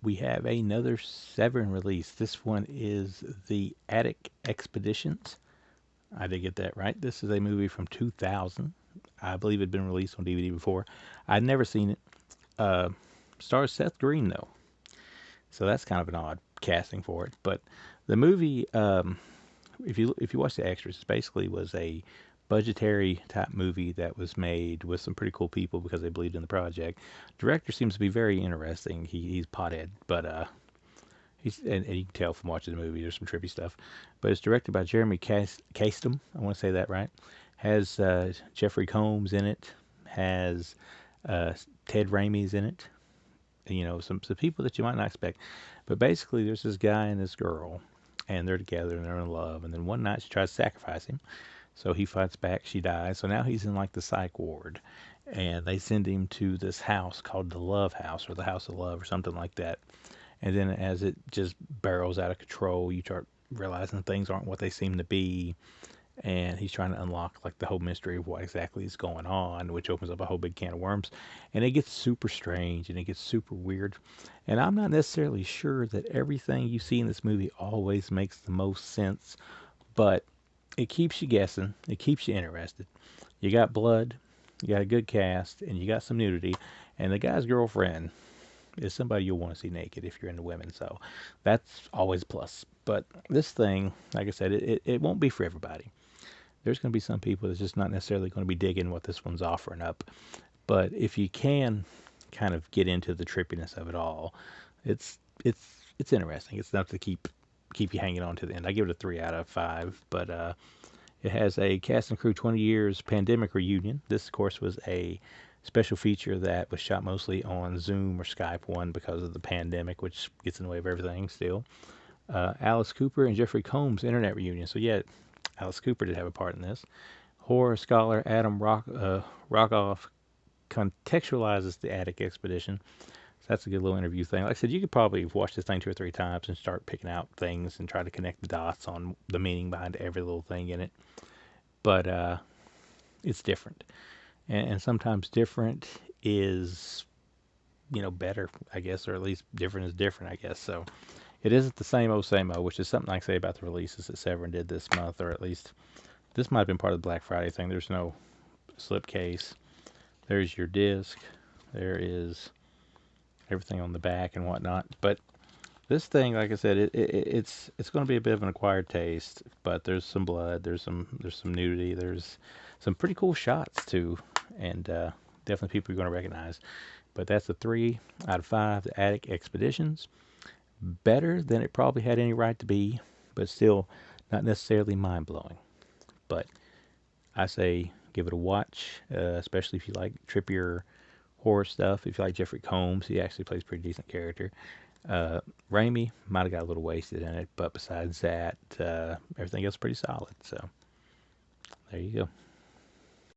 we have another Severin release. This one is the Attic Expeditions. I did get that right. This is a movie from 2000. I believe it had been released on DVD before. I'd never seen it. Stars Seth Green though, so that's kind of an odd casting for it. But the movie, if you watch the extras, it basically was a budgetary type movie that was made with some pretty cool people because they believed in the project. Director seems to be very interesting. He's pothead, but and you can tell from watching the movie there's some trippy stuff. But it's directed by Jeremy Kasten. I want to say that right. Has Jeffery Combs in it. Has Ted Raimi's in it. You know, some people that you might not expect. But basically, there's this guy and this girl, and they're together and they're in love. And then one night she tries to sacrifice him, so he fights back. She dies. So now he's in like the psych ward, and they send him to this house called the Love House or the House of Love or something like that. And then as it just barrels out of control, you start realizing things aren't what they seem to be. And he's trying to unlock like the whole mystery of what exactly is going on, which opens up a whole big can of worms. And it gets super strange and it gets super weird. And I'm not necessarily sure that everything you see in this movie always makes the most sense, but it keeps you guessing. It keeps you interested. You got blood, you got a good cast, and you got some nudity. And the guy's girlfriend is somebody you'll want to see naked if you're into women. So that's always a plus. But this thing, like I said, it won't be for everybody. There's going to be some people that's just not necessarily going to be digging what this one's offering up. But if you can kind of get into the trippiness of it all, it's interesting. It's enough to keep you hanging on to the end. I give it a 3 out of 5. But it has a cast and crew 20 years pandemic reunion. This, of course, was a special feature that was shot mostly on Zoom or Skype, one because of the pandemic, which gets in the way of everything still. Alice Cooper and Jeffrey Combs internet reunion. So yeah, Alice Cooper did have a part in this. Horror scholar Adam Rockoff contextualizes the Attic Expedition. So that's a good little interview thing. Like I said, you could probably watch this thing 2 or 3 times and start picking out things and try to connect the dots on the meaning behind every little thing in it. But it's different. And sometimes different is, better, I guess, or at least different is different, I guess. So it isn't the same old, which is something I can say about the releases that Severin did this month, or at least this might have been part of the Black Friday thing. There's no slipcase. There's your disc. There is everything on the back and whatnot. But this thing, like I said, it's going to be a bit of an acquired taste. But there's some blood. There's some nudity. There's some pretty cool shots too, and definitely people you're going to recognize. But that's a 3 out of 5. The Attic Expeditions. Better than it probably had any right to be, but still not necessarily mind-blowing. But I say give it a watch, especially if you like trippier horror stuff. If you like Jeffrey Combs, he actually plays a pretty decent character. Raimi might have got a little wasted in it, but besides that, everything else is pretty solid. So there you go.